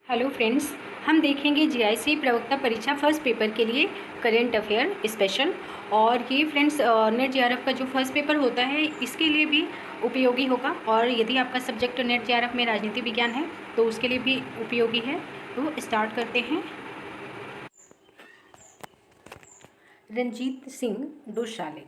Hello friends, हम देखेंगे GIC प्रवक्ता परीक्षा फर्स्ट पेपर के लिए करंट अफेयर स्पेशल। और ये फ्रेंड्स नेट जेआरएफ का जो फर्स्ट पेपर होता है इसके लिए भी उपयोगी होगा। और यदि आपका सब्जेक्ट नेट जेआरएफ में राजनीति विज्ञान है तो उसके लिए भी उपयोगी है। तो स्टार्ट करते हैं। रंजीत सिंह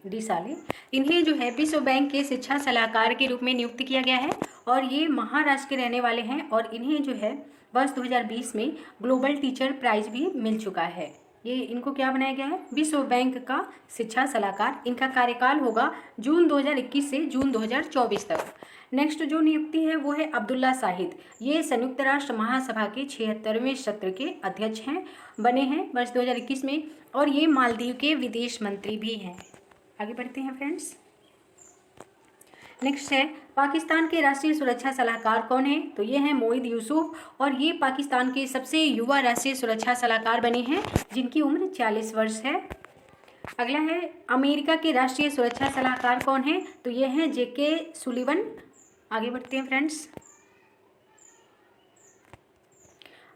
डिसाले इन्हें जो है विश्व बैंक के शिक्षा सलाहकार के रूप में नियुक्त किया गया है और ये महाराष्ट्र के रहने वाले हैं। और इन्हें जो है वर्ष 2020 में ग्लोबल टीचर प्राइज भी मिल चुका है। ये इनको क्या बनाया गया है? विश्व बैंक का शिक्षा सलाहकार। इनका कार्यकाल होगा जून 2021 से जून 2024 तक। नेक्स्ट जो नियुक्ति है वो है अब्दुल्ला शाहिद। ये संयुक्त राष्ट्र महासभा के 76वें सत्र के अध्यक्ष बने हैं वर्ष 2021 में। और ये मालदीव के विदेश मंत्री भी हैं। आगे बढ़ते हैं फ्रेंड्स। नेक्स्ट है पाकिस्तान के राष्ट्रीय सुरक्षा सलाहकार कौन है? तो ये हैं मोहिद यूसुफ और ये पाकिस्तान के सबसे युवा राष्ट्रीय सुरक्षा सलाहकार बने हैं जिनकी उम्र 40 वर्ष है। अगला है अमेरिका के राष्ट्रीय सुरक्षा सलाहकार कौन है? तो ये हैं जेके सुलिवन। आगे बढ़ते हैं फ्रेंड्स।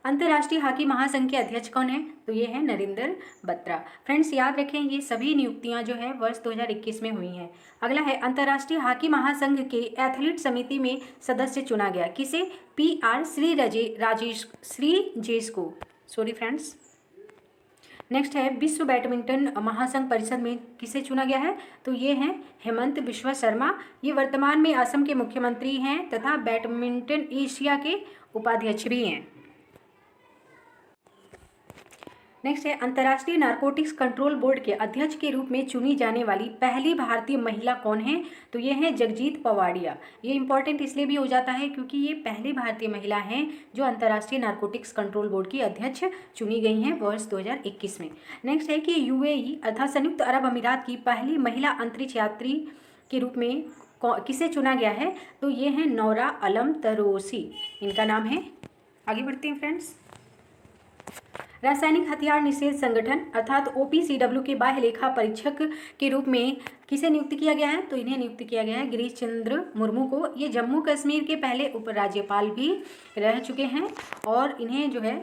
अंतर्राष्ट्रीय हॉकी महासंघ के अध्यक्ष कौन है? तो ये है नरेंद्र बत्रा। फ्रेंड्स याद रखें ये सभी नियुक्तियां जो है वर्ष 2021 में हुई हैं। अगला है अंतर्राष्ट्रीय हॉकी महासंघ के एथलीट समिति में सदस्य चुना गया। किसे? PR श्रीजेश को। Sorry friends. नेक्स्ट है विश्व बैडमिंटन महासंघ परिषद में किसे चुना गया है? तो ये हैं हेमंत बिश्वा शर्मा। ये वर्तमान में असम के मुख्यमंत्री हैं तथा बैडमिंटन एशिया के उपाध्यक्ष भी हैं। नेक्स्ट है अंतर्राष्ट्रीय नारकोटिक्स कंट्रोल बोर्ड के अध्यक्ष के रूप में चुनी जाने वाली पहली भारतीय महिला कौन है? तो ये हैं जगजीत पवाडिया। ये इंपॉर्टेंट इसलिए भी हो जाता है क्योंकि ये पहली भारतीय महिला हैं जो अंतर्राष्ट्रीय नारकोटिक्स कंट्रोल बोर्ड की अध्यक्ष चुनी गई हैं वर्ष 2021 में। नेक्स्ट है कि UAE अर्थात संयुक्त अरब अमीरात की पहली महिला अंतरिक्ष यात्री के रूप में किसे चुना गया है? तो ये हैं नौरा अलम तरोसी, इनका नाम है। आगे बढ़ते हैं फ्रेंड्स। रासायनिक हथियार निषेध संगठन अर्थात OPCW के बाह्य लेखा परीक्षक के रूप में किसे नियुक्त किया गया है? तो इन्हें नियुक्त किया गया है गिरीश चंद्र मुर्मू को। ये जम्मू कश्मीर के पहले उपराज्यपाल भी रह चुके हैं और इन्हें जो है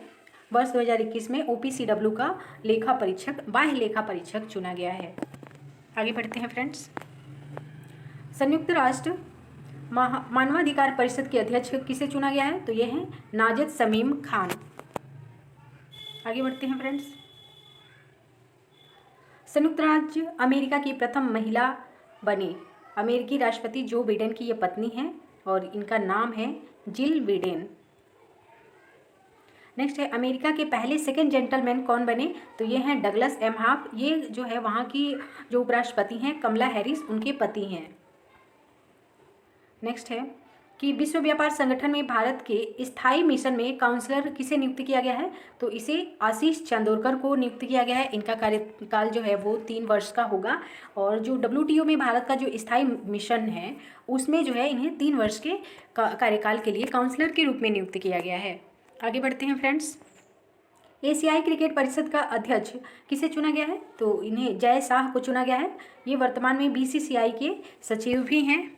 वर्ष 2021 में OPCW का बाह्य लेखा परीक्षक चुना गया है। आगे बढ़ते हैं फ्रेंड्स। संयुक्त राष्ट्र मानवाधिकार परिषद के अध्यक्ष किसे चुना गया है? तो ये हैं नाजद शमीम खान। आगे बढ़ते हैं फ्रेंड्स। संयुक्त राज्य अमेरिका की प्रथम महिला बनी अमेरिकी राष्ट्रपति जो बिडेन की ये पत्नी है और इनका नाम है जिल बिडेन। नेक्स्ट है अमेरिका के पहले सेकंड जेंटलमैन कौन बने? तो ये हैं डगलस एम हाफ। ये जो है वहाँ की जो उपराष्ट्रपति हैं कमला हैरिस, उनके पति हैं। नेक्स्ट है कि विश्व व्यापार संगठन में भारत के स्थायी मिशन में काउंसलर किसे नियुक्त किया गया है? तो इसे आशीष चांदोरकर को नियुक्त किया गया है। इनका कार्यकाल जो है वो 3 वर्ष का होगा। और जो WTO में भारत का जो स्थायी मिशन है उसमें जो है इन्हें 3 वर्ष के कार्यकाल के लिए काउंसलर के रूप में नियुक्त किया गया है। आगे बढ़ते हैं फ्रेंड्स। एशियाई क्रिकेट परिषद का अध्यक्ष किसे चुना गया है? तो इन्हें जय शाह को चुना गया है। ये वर्तमान में BCCI के सचिव भी हैं।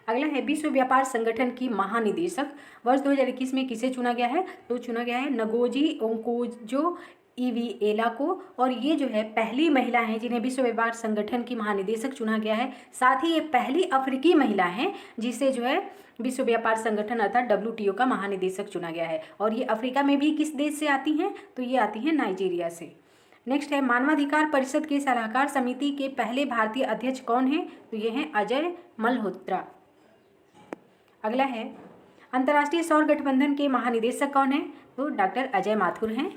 अगला है विश्व व्यापार संगठन की महानिदेशक वर्ष 2021 में किसे चुना गया है? तो चुना गया है नगोजी ओंकोजो इविएला को। और ये जो है पहली महिला हैं जिन्हें विश्व व्यापार संगठन की महानिदेशक चुना गया है। साथ ही ये पहली अफ्रीकी महिला हैं जिसे जो है विश्व व्यापार संगठन अर्थात WTO का महानिदेशक चुना गया है। और ये अफ्रीका में भी किस देश से आती हैं? तो ये आती हैं नाइजीरिया से। नेक्स्ट है मानवाधिकार परिषद के सलाहकार समिति के पहले भारतीय अध्यक्ष कौन हैं? तो ये हैं अजय मल्होत्रा। अगला है अंतर्राष्ट्रीय सौर गठबंधन के महानिदेशक कौन है? तो डॉक्टर अजय माथुर हैं।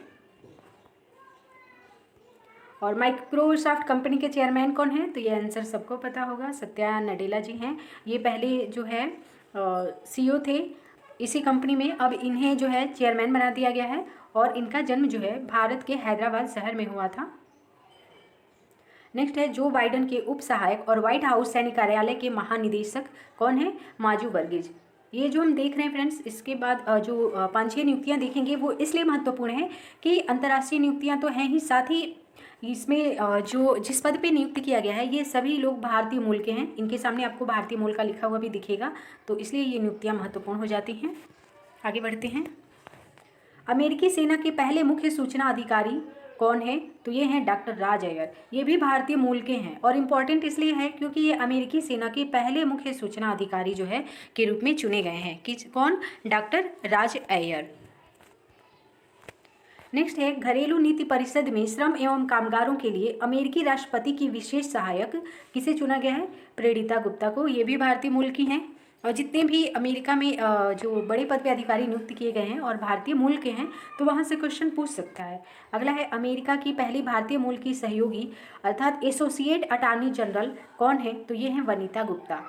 और माइक्रोसॉफ्ट कंपनी के चेयरमैन कौन है? तो ये आंसर सबको पता होगा, सत्या नडेला जी हैं। ये पहले जो है CEO थे इसी कंपनी में। अब इन्हें जो है चेयरमैन बना दिया गया है और इनका जन्म जो है भारत के हैदराबाद शहर में हुआ था। नेक्स्ट है जो बाइडन के उप सहायक और व्हाइट हाउस सैन्य कार्यालय के महानिदेशक कौन है? माजू वर्गीज। ये जो हम देख रहे हैं फ्रेंड्स, इसके बाद जो 5-6 नियुक्तियां देखेंगे वो इसलिए महत्वपूर्ण है कि अंतर्राष्ट्रीय नियुक्तियां तो हैं ही, साथ ही इसमें जो जिस पद पे नियुक्त किया गया है ये सभी लोग भारतीय मूल के हैं। इनके सामने आपको भारतीय मूल का लिखा हुआ भी दिखेगा, तो इसलिए ये नियुक्तियां महत्वपूर्ण हो जाती हैं। आगे बढ़ते हैं। अमेरिकी सेना के पहले मुख्य सूचना अधिकारी कौन है? तो ये हैं डॉक्टर राज अय्यर। ये भी भारतीय मूल के हैं और इम्पॉर्टेंट इसलिए है क्योंकि ये अमेरिकी सेना के पहले मुख्य सूचना अधिकारी जो है के रूप में चुने गए हैं। कि कौन? डॉक्टर राज अय्यर। नेक्स्ट है, घरेलू नीति परिषद में श्रम एवं कामगारों के लिए अमेरिकी राष्ट्रपति की विशेष सहायक किसे चुना गया है? प्रेरिता गुप्ता को। ये भी भारतीय मूल की हैं और जितने भी अमेरिका में जो बड़े पद पे अधिकारी नियुक्त किए गए हैं और भारतीय मूल के हैं तो वहाँ से क्वेश्चन पूछ सकता है। अगला है, अमेरिका की पहली भारतीय मूल की सहयोगी अर्थात एसोसिएट अटॉर्नी जनरल कौन है? तो ये हैं वनीता गुप्ता।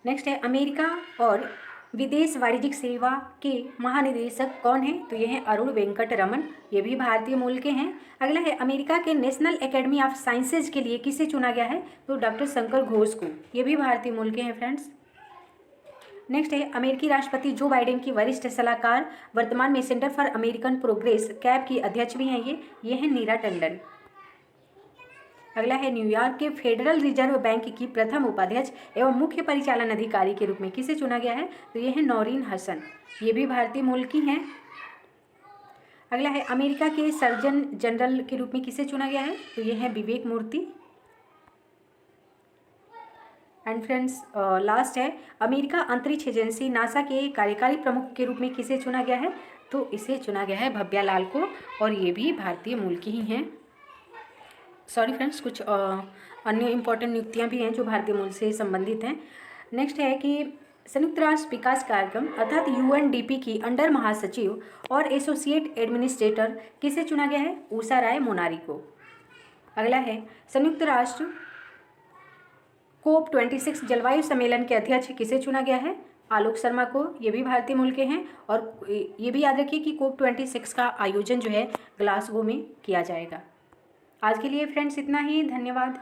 नेक्स्ट है, अमेरिका और विदेश वाणिज्यिक सेवा के महानिदेशक कौन है? तो ये हैं अरुण वेंकट रमन। ये भी भारतीय मूल के हैं। अगला है, अमेरिका के नेशनल एकेडमी ऑफ साइंसेज के लिए किसे चुना गया है? तो डॉक्टर शंकर घोष को। ये भी भारतीय मूल के हैं फ्रेंड्स। नेक्स्ट है, अमेरिकी राष्ट्रपति जो बाइडेन की वरिष्ठ सलाहकार, वर्तमान में centre for American progress cab की अध्यक्ष भी हैं ये हैं नीरा टंडन। अगला है, न्यूयॉर्क के फेडरल रिजर्व बैंक की प्रथम उपाध्यक्ष एवं मुख्य परिचालन अधिकारी के रूप में किसे चुना गया है? तो ये है नौरीन हसन। ये भी भारतीय मूल की हैं। अगला है, अमेरिका के सर्जन जनरल के रूप में किसे चुना गया है? तो ये है विवेक मूर्ति। एंड फ्रेंड्स लास्ट है, अमेरिका अंतरिक्ष एजेंसी नासा के कार्यकारी प्रमुख के रूप में किसे चुना गया है? तो इसे चुना गया है भव्या लाल को और ये भी भारतीय मूल की ही हैं। सॉरी फ्रेंड्स, कुछ अन्य इम्पॉर्टेंट नियुक्तियां भी हैं जो भारतीय मूल से संबंधित हैं। नेक्स्ट है कि संयुक्त राष्ट्र विकास कार्यक्रम अर्थात UNDP की अंडर महासचिव और एसोसिएट एडमिनिस्ट्रेटर किसे चुना गया है? उषा राय मोनारी को। अगला है, संयुक्त राष्ट्र COP26 जलवायु सम्मेलन के अध्यक्ष किसे चुना गया है? आलोक शर्मा को। ये भी भारतीय मूल के हैं और ये भी याद रखिए कि COP26 का आयोजन जो है ग्लासगो में किया जाएगा। आज के लिए फ्रेंड्स इतना ही, धन्यवाद।